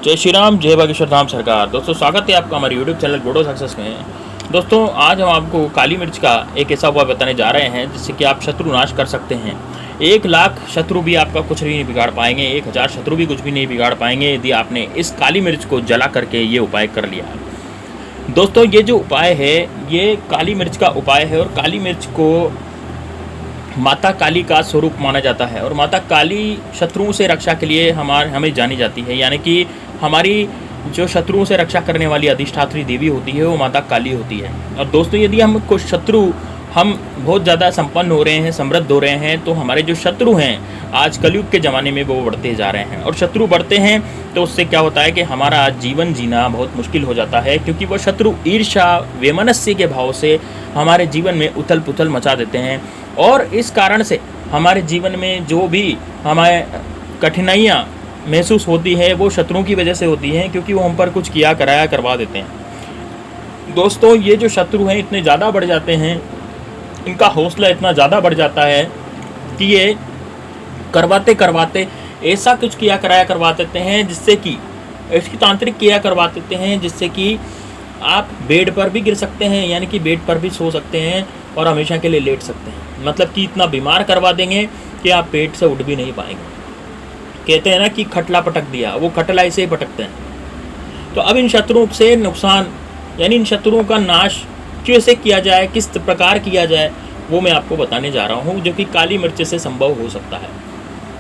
जय श्री राम, जय बागेश्वर धाम सरकार। दोस्तों स्वागत है आपका हमारे यूट्यूब चैनल बोडो सक्सेस में। दोस्तों आज हम आपको काली मिर्च का एक ऐसा उपाय बताने जा रहे हैं जिससे कि आप शत्रु नाश कर सकते हैं। 1,00,000 शत्रु भी आपका कुछ भी नहीं बिगाड़ पाएंगे, 1,000 शत्रु भी कुछ भी नहीं बिगाड़ पाएंगे यदि आपने इस काली मिर्च को जला करके ये उपाय कर लिया। दोस्तों ये जो उपाय है ये काली मिर्च का उपाय है और काली मिर्च को माता काली का स्वरूप माना जाता है और माता काली शत्रुओं से रक्षा के लिए हमें जानी जाती है। यानी कि हमारी जो शत्रुओं से रक्षा करने वाली अधिष्ठात्री देवी होती है वो माता काली होती है। और दोस्तों यदि हम कुछ शत्रु हम बहुत ज़्यादा संपन्न हो रहे हैं, समृद्ध हो रहे हैं, तो हमारे जो शत्रु हैं आज कलयुग के ज़माने में वो बढ़ते जा रहे हैं। और शत्रु बढ़ते हैं तो उससे क्या होता है कि हमारा जीवन जीना बहुत मुश्किल हो जाता है, क्योंकि वो शत्रु ईर्ष्या वैमनस्य के भाव से हमारे जीवन में उथल पुथल मचा देते हैं। और इस कारण से हमारे जीवन में जो भी हमारे कठिनाइयाँ महसूस होती है वो शत्रुओं की वजह से होती हैं, क्योंकि वो हम पर कुछ किया कराया करवा देते हैं। दोस्तों ये जो शत्रु हैं इतने ज़्यादा बढ़ जाते हैं, इनका हौसला इतना ज़्यादा बढ़ जाता है कि ये करवाते करवाते ऐसा कुछ किया कराया करवा देते हैं जिससे कि इसकी तांत्रिक क्रिया करवा देते हैं जिससे कि आप बेड पर भी गिर सकते हैं, यानी कि बेड पर भी सो सकते हैं और हमेशा के लिए लेट सकते हैं। मतलब कि इतना बीमार करवा देंगे कि आप पेट से उठ भी नहीं पाएंगे। कहते हैं ना कि खटला पटक दिया, वो खटला ऐसे ही पटकते हैं। तो अब इन शत्रुओं से नुकसान यानी इन शत्रुओं का नाश कैसे किया जाए, किस प्रकार किया जाए, वो मैं आपको बताने जा रहा हूँ, जो कि काली मिर्च से संभव हो सकता है।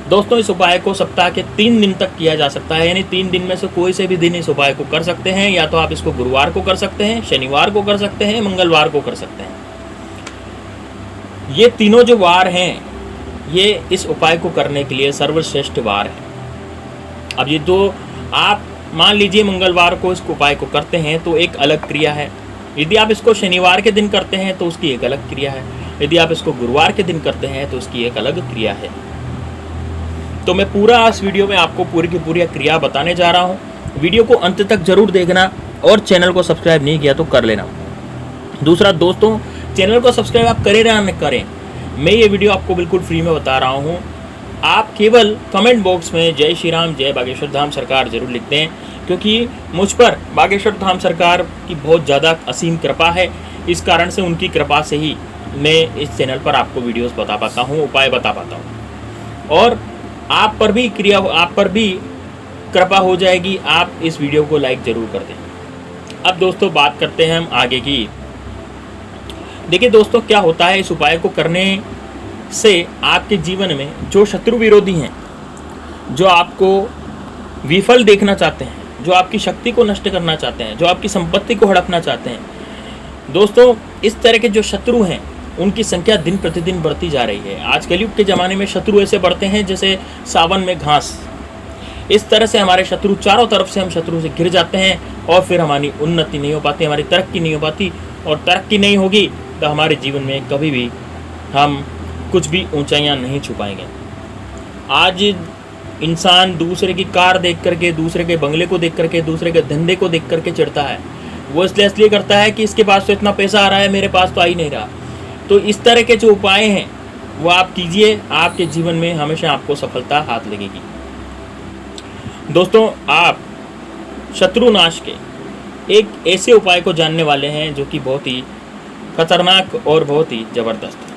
दोस्तों इस उपाय को सप्ताह के 3 दिन तक किया जा सकता है, यानी 3 दिन में से कोई से भी दिन इस उपाय को कर सकते हैं। या तो आप इसको गुरुवार को कर सकते हैं, शनिवार को कर सकते हैं, मंगलवार को कर सकते हैं। ये तीनों जो वार हैं ये इस उपाय को करने के लिए सर्वश्रेष्ठ वार है। अब ये तो आप मान लीजिए मंगलवार को इस उपाय को करते हैं तो एक अलग क्रिया है, यदि आप इसको शनिवार के दिन करते हैं तो उसकी एक अलग क्रिया है, यदि आप इसको गुरुवार के दिन करते हैं तो उसकी एक अलग क्रिया है। तो मैं पूरा इस वीडियो में आपको पूरी की पूरी क्रिया बताने जा रहा हूँ। वीडियो को अंत तक जरूर देखना और चैनल को सब्सक्राइब नहीं किया तो कर लेना। दूसरा दोस्तों, चैनल को सब्सक्राइब आप करें या न करें, मैं ये वीडियो आपको बिल्कुल फ्री में बता रहा हूँ। आप केवल कमेंट बॉक्स में जय श्री राम, जय बागेश्वर धाम सरकार जरूर लिखते हैं, क्योंकि मुझ पर बागेश्वर धाम सरकार की बहुत ज़्यादा असीम कृपा है। इस कारण से उनकी कृपा से ही मैं इस चैनल पर आपको वीडियोस बता पाता हूँ, उपाय बता पाता हूँ। और आप पर भी कृपा हो जाएगी, आप इस वीडियो को लाइक ज़रूर कर दें। अब दोस्तों बात करते हैं हम आगे की। देखिए दोस्तों क्या होता है, इस उपाय को करने से आपके जीवन में जो शत्रु विरोधी हैं, जो आपको विफल देखना चाहते हैं, जो आपकी शक्ति को नष्ट करना चाहते हैं, जो आपकी संपत्ति को हड़पना चाहते हैं, दोस्तों इस तरह के जो शत्रु हैं उनकी संख्या दिन प्रतिदिन बढ़ती जा रही है। आज कलयुग के ज़माने में शत्रु ऐसे बढ़ते हैं जैसे सावन में घास। इस तरह से हमारे शत्रु चारों तरफ से हम शत्रु से घिर जाते हैं और फिर हमारी उन्नति नहीं हो पाती, हमारी तरक्की नहीं हो पाती। और तरक्की नहीं होगी तो हमारे जीवन में कभी भी हम कुछ भी ऊंचाइयां नहीं छू पाएंगे। आज इंसान दूसरे की कार देख करके, दूसरे के बंगले को देख करके, दूसरे के धंधे को देख करके चिढ़ता है। वो इसलिए करता है कि इसके पास तो इतना पैसा आ रहा है, मेरे पास तो आ ही नहीं रहा। तो इस तरह के जो उपाय हैं वो आप कीजिए, आपके जीवन में हमेशा आपको सफलता हाथ लगेगी। दोस्तों आप शत्रुनाश के एक ऐसे उपाय को जानने वाले हैं जो कि बहुत ही खतरनाक और बहुत ही ज़बरदस्त है।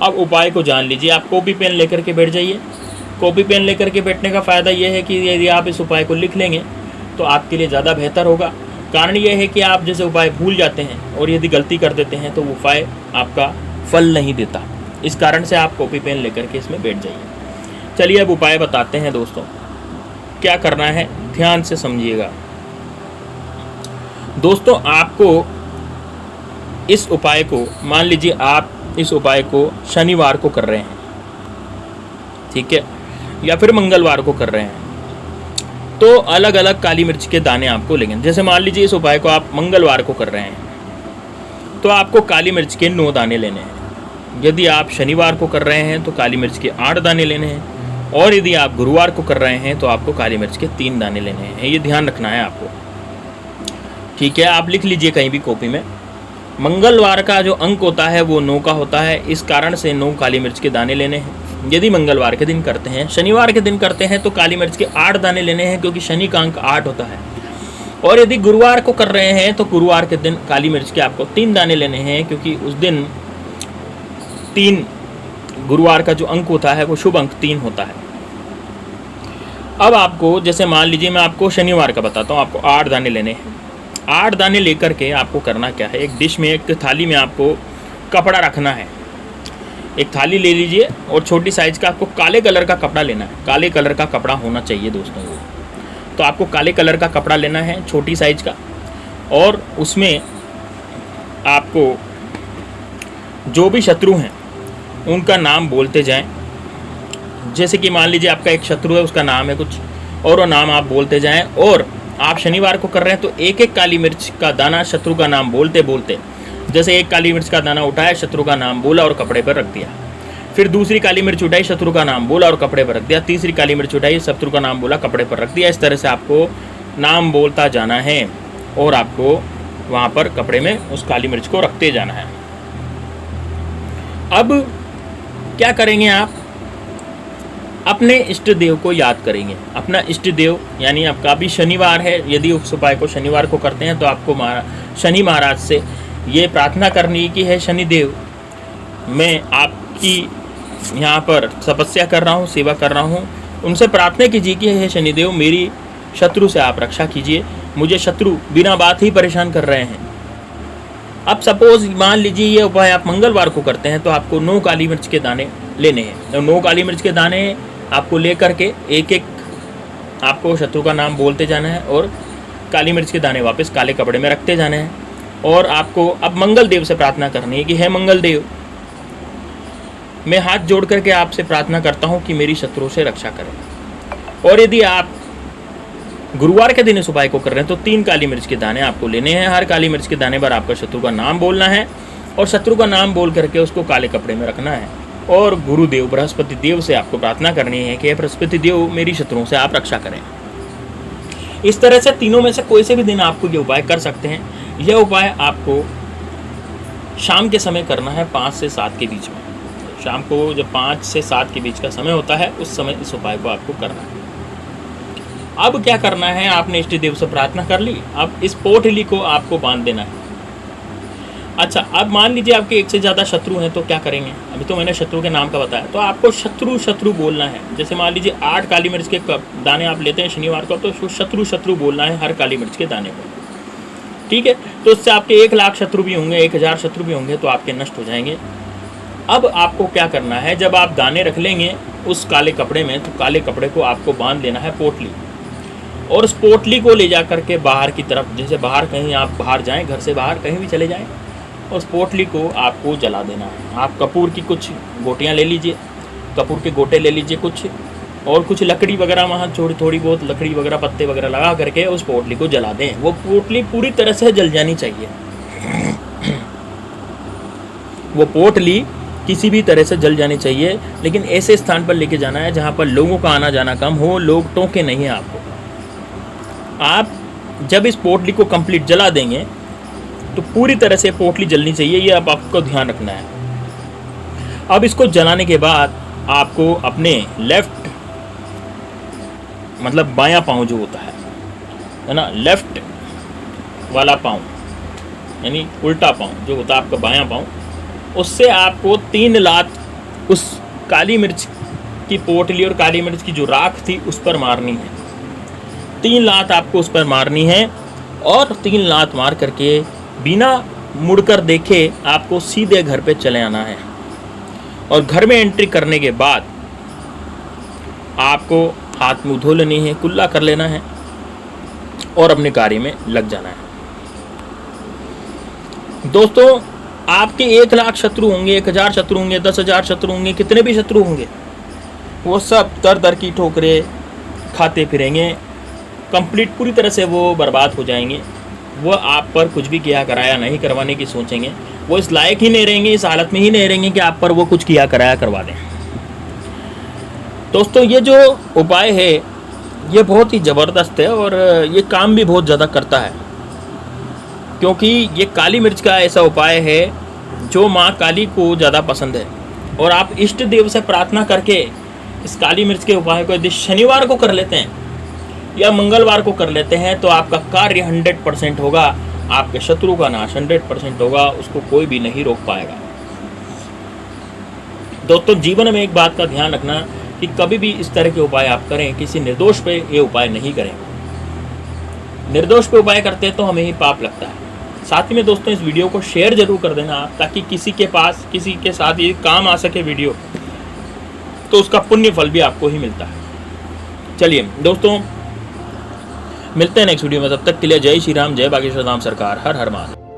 अब उपाय को जान लीजिए। आप कॉपी पेन लेकर के बैठ जाइए। कॉपी पेन लेकर के बैठने का फ़ायदा यह है कि यदि आप इस उपाय को लिख लेंगे तो आपके लिए ज़्यादा बेहतर होगा। कारण यह है कि आप जैसे उपाय भूल जाते हैं और यदि गलती कर देते हैं तो वो उपाय आपका फल नहीं देता। इस कारण से आप कॉपी पेन लेकर के इसमें बैठ जाइए। चलिए अब उपाय बताते हैं दोस्तों। क्या करना है ध्यान से समझिएगा। दोस्तों आपको इस उपाय को, मान लीजिए आप इस उपाय को शनिवार को कर रहे हैं, ठीक है, या फिर मंगलवार को कर रहे हैं, तो अलग अलग काली मिर्च के दाने आपको लेंगे। जैसे मान लीजिए इस उपाय को आप मंगलवार को कर रहे हैं तो आपको काली मिर्च के 9 दाने लेने हैं। यदि आप शनिवार को कर रहे हैं तो काली मिर्च के 8 दाने लेने हैं। और यदि आप गुरुवार को कर रहे हैं तो आपको काली मिर्च के 3 दाने लेने हैं। ये ध्यान रखना है आपको, ठीक है। आप लिख लीजिए कहीं भी कॉपी में। मंगलवार का जो अंक होता है वो 9 का होता है, इस कारण से 9 काली मिर्च के दाने लेने हैं। यदि मंगलवार के दिन करते हैं, शनिवार के दिन करते हैं तो काली मिर्च के 8 दाने लेने हैं, क्योंकि शनि का अंक 8 होता है। और यदि गुरुवार को कर रहे हैं तो गुरुवार के दिन काली मिर्च के आपको 3 दाने लेने हैं, क्योंकि उस दिन 3 गुरुवार का जो अंक होता है वो शुभ अंक 3 होता है। अब आपको जैसे मान लीजिए मैं आपको शनिवार का बताता हूँ, आपको 8 दाने लेने हैं। 8 दाने लेकर के आपको करना क्या है, एक डिश में, एक थाली में आपको कपड़ा रखना है। एक थाली ले लीजिए और छोटी साइज़ का आपको काले कलर का कपड़ा लेना है। काले कलर का कपड़ा होना चाहिए दोस्तों वो। तो आपको काले कलर का कपड़ा लेना है छोटी साइज़ का, और उसमें आपको जो भी शत्रु हैं उनका नाम बोलते जाएं। जैसे कि मान लीजिए आपका एक शत्रु है, उसका नाम है कुछ और वो नाम आप बोलते जाएं। और आप शनिवार को कर रहे हैं तो एक एक काली मिर्च का दाना शत्रु का नाम बोलते बोलते, जैसे एक काली मिर्च का दाना उठाया, शत्रु का नाम बोला और कपड़े पर रख दिया। फिर दूसरी काली मिर्च उठाई, शत्रु का नाम बोला और कपड़े पर रख दिया। तीसरी काली मिर्च उठाई, शत्रु का नाम बोला, कपड़े पर रख दिया। इस तरह से आपको नाम बोलता जाना है और आपको वहाँ पर कपड़े में उस काली मिर्च को रखते जाना है। अब क्या करेंगे, आप अपने इष्ट देव को याद करेंगे। अपना इष्ट देव यानी आपका भी शनिवार है, यदि उस उपाय को शनिवार को करते हैं तो आपको शनि महाराज से ये प्रार्थना करनी कि है शनिदेव, मैं आपकी यहाँ पर तपस्या कर रहा हूँ, सेवा कर रहा हूँ, उनसे प्रार्थना कीजिए कि हे शनिदेव मेरी शत्रु से आप रक्षा कीजिए, मुझे शत्रु बिना बात ही परेशान कर रहे हैं। अब सपोज मान लीजिए ये उपाय आप मंगलवार को करते हैं तो आपको 9 काली मिर्च के दाने लेने हैं। तो 9 काली मिर्च के दाने आपको ले करके एक एक आपको शत्रु का नाम बोलते जाना है और काली मिर्च के दाने वापस काले कपड़े में रखते जाने हैं। और आपको अब मंगल देव से प्रार्थना करनी है कि हे मंगल देव, मैं हाथ जोड़ करके आपसे प्रार्थना करता हूँ कि मेरी शत्रु से रक्षा करें। और यदि आप गुरुवार के दिन इस उपाय को कर रहे हैं तो 3 काली मिर्च के दाने आपको लेने हैं। हर काली मिर्च के दाने पर आपका शत्रु का नाम बोलना है और शत्रु का नाम बोल करके उसको काले कपड़े में रखना है। और गुरुदेव बृहस्पति देव से आपको प्रार्थना करनी है कि बृहस्पति देव मेरी शत्रुओं से आप रक्षा करें। इस तरह से तीनों में से कोई से भी दिन आपको ये उपाय कर सकते हैं। यह उपाय आपको शाम के समय करना है 5 से 7 के बीच में। शाम को जब 5 से 7 के बीच का समय होता है उस समय इस उपाय को आपको करना है। अब क्या करना है, आपने इष्ट देव से प्रार्थना कर ली, अब इस पोटली को आपको बांध देना है। अच्छा, अब मान लीजिए आपके एक से ज़्यादा शत्रु हैं तो क्या करेंगे, अभी तो मैंने शत्रु के नाम का बताया, तो आपको शत्रु शत्रु बोलना है। जैसे मान लीजिए 8 काली मिर्च के दाने आप लेते हैं शनिवार को, तो शत्रु शत्रु बोलना है हर काली मिर्च के दाने को, ठीक है। तो इससे आपके 1 लाख शत्रु भी होंगे, 1000 शत्रु भी होंगे तो आपके नष्ट हो जाएंगे। अब आपको क्या करना है, जब आप दाने रख लेंगे उस काले कपड़े में, तो काले कपड़े को आपको बांध लेना है पोटली, और उस पोटली को ले जा करके बाहर की तरफ, जैसे बाहर कहीं आप बाहर जाएं, घर से बाहर कहीं भी चले जाएं, उस पोटली को आपको जला देना है। आप कपूर की कुछ गोटियां ले लीजिए, कपूर के गोटे ले लीजिए कुछ, और कुछ लकड़ी वगैरह वहाँ थोड़ी बहुत लकड़ी वगैरह पत्ते वगैरह लगा करके उस पोटली को जला दें। वो पोटली पूरी तरह से जल जानी चाहिए। वो पोटली किसी भी तरह से जल जानी चाहिए, लेकिन ऐसे स्थान पर लेके जाना है जहाँ पर लोगों का आना जाना कम हो, लोग टोके नहीं हैं आपको। आप जब इस पोटली को कंप्लीट जला देंगे तो पूरी तरह से पोटली जलनी चाहिए, ये अब आपको ध्यान रखना है। अब इसको जलाने के बाद आपको अपने लेफ्ट मतलब बायां पाँव जो होता है ना, लेफ्ट वाला पाँव यानी उल्टा पाँव जो होता है आपका बायां पाँव, उससे आपको 3 लात उस काली मिर्च की पोटली और काली मिर्च की जो राख थी उस पर मारनी है। 3 लात आपको उस पर मारनी है, और 3 लात मार करके बिना मुड़कर देखे आपको सीधे घर पे चले आना है। और घर में एंट्री करने के बाद आपको हाथ मुंह धो लेनी है, कुल्ला कर लेना है और अपने कार्य में लग जाना है। दोस्तों, आपके 1 लाख शत्रु होंगे, 1000 शत्रु होंगे, 10,000 शत्रु होंगे, कितने भी शत्रु होंगे, वो सब दर की ठोकरें खाते फिरेंगे, कंप्लीट पूरी तरह से वो बर्बाद हो जाएंगे। वो आप पर कुछ भी किया कराया नहीं करवाने की सोचेंगे, वो इस लायक ही नहीं रहेंगे, इस हालत में ही नहीं रहेंगे कि आप पर वो कुछ किया कराया करवा दें। दोस्तों, ये जो उपाय है ये बहुत ही ज़बरदस्त है और ये काम भी बहुत ज़्यादा करता है, क्योंकि ये काली मिर्च का ऐसा उपाय है जो माँ काली को ज़्यादा पसंद है। और आप इष्ट देव से प्रार्थना करके इस काली मिर्च के उपाय को यदि शनिवार को कर लेते हैं या मंगलवार को कर लेते हैं तो आपका कार्य 100% होगा, आपके शत्रु का नाश 100% होगा, उसको कोई भी नहीं रोक पाएगा। दोस्तों जीवन में एक बात का ध्यान रखना कि कभी भी इस तरह के उपाय आप करें, किसी निर्दोष पे ये उपाय नहीं करें। निर्दोष पे उपाय करते हैं तो हमें ही पाप लगता है। साथ ही में दोस्तों इस वीडियो को शेयर जरूर कर देना आप, ताकि किसी के साथ ये काम आ सके वीडियो, तो उसका पुण्य फल भी आपको ही मिलता है। चलिए दोस्तों मिलते हैं नेक्स्ट वीडियो में, तब तक के लिए जय श्री राम, जय बागेश्वर धाम सरकार, हर हर महादेव।